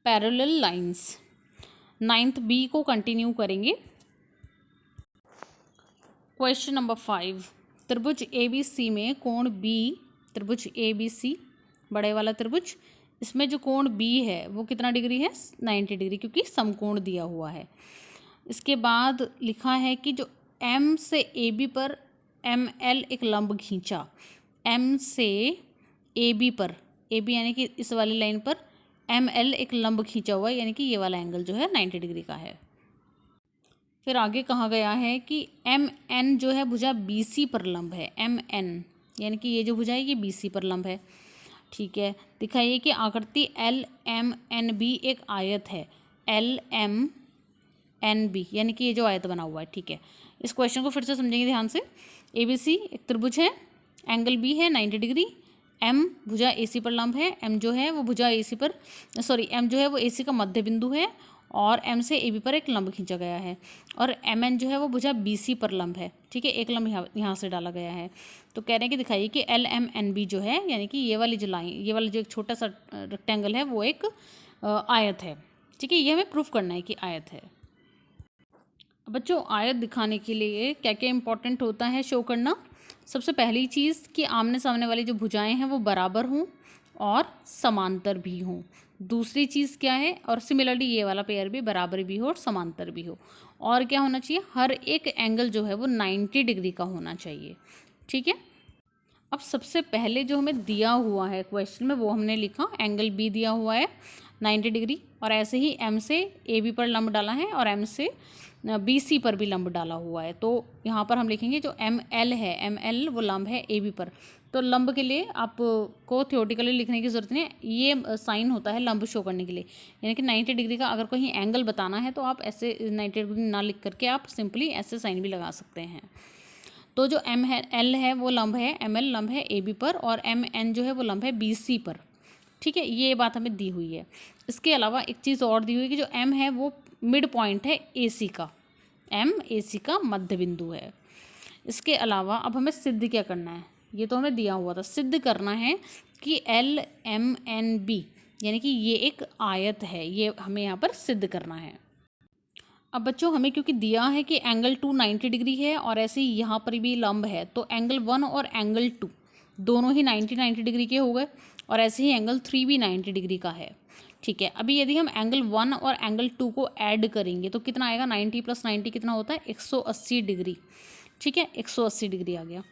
Parallel lines. 9th B को continue करेंगे। Question number 5, त्रिभुज ABC में कोण B, त्रिभुज ABC बड़े वाला त्रिभुज, इसमें जो कोण B है वो कितना डिग्री है? 90 डिग्री, क्योंकि समकोण दिया हुआ है। इसके बाद लिखा है कि जो M से AB पर ML एक लंब खींचा, M से AB पर, AB यानी कि इस वाली लाइन पर ML एक लंब खींचा हुआ है, यानी कि ये वाला एंगल जो है 90 डिग्री का है। फिर आगे कहा गया है कि MN जो है भुजा BC पर लंब है, MN यानी कि ये जो भुजा है ये BC पर लंब है। ठीक है, दिखाइए कि आकृति LMNB एक आयत है, LMNB यानी कि ये जो आयत बना हुआ है। ठीक है, इस क्वेश्चन को फिर से समझेंगे ध्यान से। ABC एक त्रिभुज है, एंगल B है 90 डिग्री, M भुजा AC पर लंब है, M जो है वो भुजा AC पर, सॉरी M जो है वो AC का मध्य बिंदु है और M से AB पर एक लंब खींचा गया है, और MN जो है वो भुजा BC पर लंब है। ठीक है, एक लंब यहाँ से डाला गया है। तो कह रहे हैं कि दिखाइए कि LMNB जो है, यानी कि ये वाली जो लाइन, ये वाला जो एक छोटा सा रेक्टेंगल है वो एक आयत है। ठीक है, ये हमें प्रूफ करना है कि आयत है। बच्चों, आयत दिखाने के लिए क्या क्या इंपॉर्टेंट होता है शो करना? सबसे पहली चीज़ कि आमने सामने वाली जो भुजाएं हैं वो बराबर हों और समांतर भी हों। दूसरी चीज़ क्या है? और सिमिलरली ये वाला पेयर भी बराबर भी हो और समांतर भी हो। और क्या होना चाहिए? हर एक एंगल जो है वो 90 डिग्री का होना चाहिए। ठीक है, अब सबसे पहले जो हमें दिया हुआ है क्वेश्चन में वो हमने लिखा, एंगल बी दिया हुआ है 90 डिग्री, और ऐसे ही एम से ए बी पर लंब डाला है और एम से बी सी पर भी लंब डाला हुआ है। तो यहाँ पर हम लिखेंगे जो एम एल है, एम एल वो लंब है ए बी पर। तो लंब के लिए आपको थियोरेटिकली लिखने की ज़रूरत नहीं है, ये साइन होता है लंब शो करने के लिए। यानी कि 90 डिग्री का अगर कहीं एंगल बताना है तो आप ऐसे 90 डिग्री ना लिख करके आप सिंपली ऐसे साइन भी लगा सकते हैं। तो जो एम है एल है वो लंब है, एम एल लंब है ए बी पर, और एम एन जो है वो लंब है बी सी पर। ठीक है, ये बात हमें दी हुई है। इसके अलावा एक चीज़ और दी हुई है कि जो एम है वो मिड पॉइंट है ए सी का, एम ए सी का मध्य बिंदु है। इसके अलावा अब हमें सिद्ध क्या करना है? ये तो हमें दिया हुआ था, सिद्ध करना है कि एल एम एन बी यानी कि ये एक आयत है, ये हमें यहाँ पर सिद्ध करना है। अब बच्चों, हमें क्योंकि दिया है कि एंगल 2 90 डिग्री है और ऐसे ही यहाँ पर भी लंब है, तो एंगल 1 और एंगल 2 दोनों ही 90 डिग्री के हो गए, और ऐसे ही एंगल 3 भी 90 डिग्री का है। ठीक है, अभी यदि हम एंगल 1 और एंगल 2 को ऐड करेंगे तो कितना आएगा? 90 + 90 कितना होता है? 180 डिग्री। ठीक है, 180 डिग्री आ गया।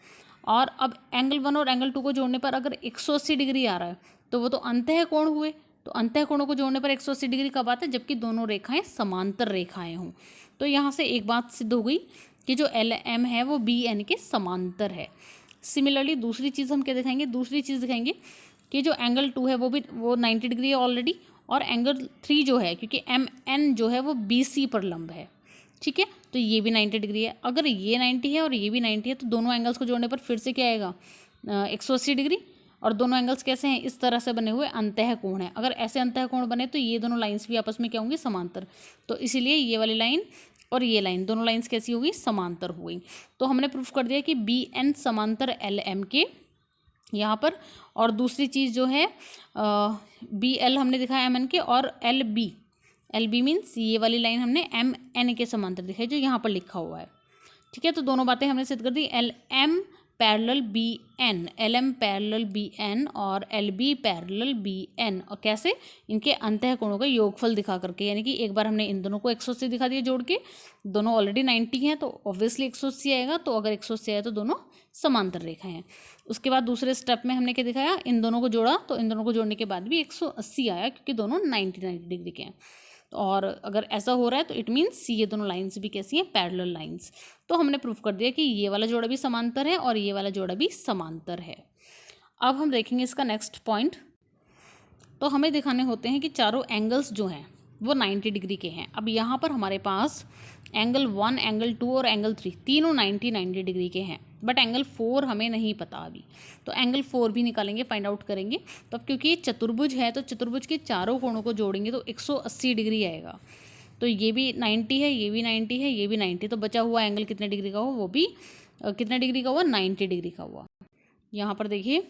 और अब एंगल 1 और एंगल 2 को जोड़ने पर अगर 180 डिग्री आ रहा है तो वो तो अंतः कोण हुए। तो अंतः कोणों को जोड़ने पर 180 डिग्री कब आता है? जबकि दोनों रेखाएं समांतर रेखाएं हों। तो यहाँ से एक बात सिद्ध हो गई कि जो एल एम है वो बी एन के समांतर है। सिमिलरली दूसरी चीज़ हम क्या दिखाएंगे? दूसरी चीज़ दिखाएंगे कि जो एंगल 2 है वो 90 डिग्री है ऑलरेडी, और एंगल 3 जो है, क्योंकि एम एन जो है वो बी सी पर लंब है। ठीक है, तो ये भी 90 डिग्री है। अगर ये 90 है और ये भी 90 है तो दोनों एंगल्स को जोड़ने पर फिर से क्या आएगा? 180 डिग्री। और दोनों एंगल्स कैसे हैं? इस तरह से बने हुए अंतः कोण है। अगर ऐसे अंतः कोण बने तो ये दोनों लाइंस भी आपस में क्या होंगी? समांतर। तो इसीलिए ये वाली लाइन और ये लाइन, दोनों लाइंस कैसी होगी? समांतर हो गई। तो हमने प्रूफ कर दिया कि बी एन समांतर एल एम के यहाँ पर। और दूसरी चीज़ जो है बी एल हमने दिखाया एम एन के, और एल बी मीन्स ये वाली लाइन हमने एम एन के समांतर दिखाई जो यहाँ पर लिखा हुआ है। ठीक है, तो दोनों बातें हमने सिद्ध कर दी। L M parallel B N, L M parallel B N और L B parallel B N, और कैसे? इनके अंतः कोणों का योगफल दिखा करके। यानी कि एक बार हमने इन दोनों को 180 दिखा दिया जोड़ के, दोनों ऑलरेडी 90 हैं तो ऑब्वियसली 180 आएगा। तो अगर 180 आया तो दोनों समांतर रेखाएं हैं। उसके बाद दूसरे स्टेप में हमने क्या दिखाया? इन दोनों को जोड़ा, तो इन दोनों को जोड़ने के बाद भी 180 आया, क्योंकि दोनों 90 डिग्री के हैं। और अगर ऐसा हो रहा है तो इट मीन्स ये दोनों लाइंस भी कैसी हैं? Parallel lines. तो हमने प्रूफ कर दिया कि ये वाला जोड़ा भी समांतर है और ये वाला जोड़ा भी समांतर है। अब हम देखेंगे इसका नेक्स्ट पॉइंट। तो हमें दिखाने होते हैं कि चारों एंगल्स जो हैं वो 90 डिग्री के हैं। अब यहाँ पर हमारे पास एंगल 1, एंगल 2 और एंगल 3 तीनों 90 डिग्री के हैं, बट एंगल 4 हमें नहीं पता अभी। तो एंगल 4 भी निकालेंगे, फाइंड आउट करेंगे। तो अब क्योंकि ये चतुर्भुज है तो चतुर्भुज के चारों कोणों को जोड़ेंगे तो 180 डिग्री आएगा। तो ये भी 90 है, ये भी 90 है, ये भी 90, तो बचा हुआ एंगल कितने डिग्री का हुआ? वो भी कितने डिग्री का हुआ? 90 डिग्री का हुआ। यहाँ पर देखिए,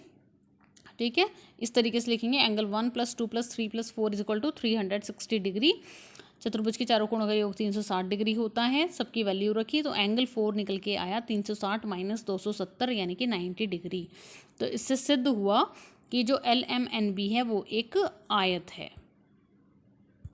ठीक है, इस तरीके से लिखेंगे एंगल 1 + 2 + 3 + 4 = 360 डिग्री। चतुर्भुज के चारों कोणों का योग 360 डिग्री होता है। सबकी वैल्यू रखी तो एंगल 4 निकल के आया 360 - 270 यानी कि 90 डिग्री। तो इससे सिद्ध हुआ कि जो LMNB है वो एक आयत है।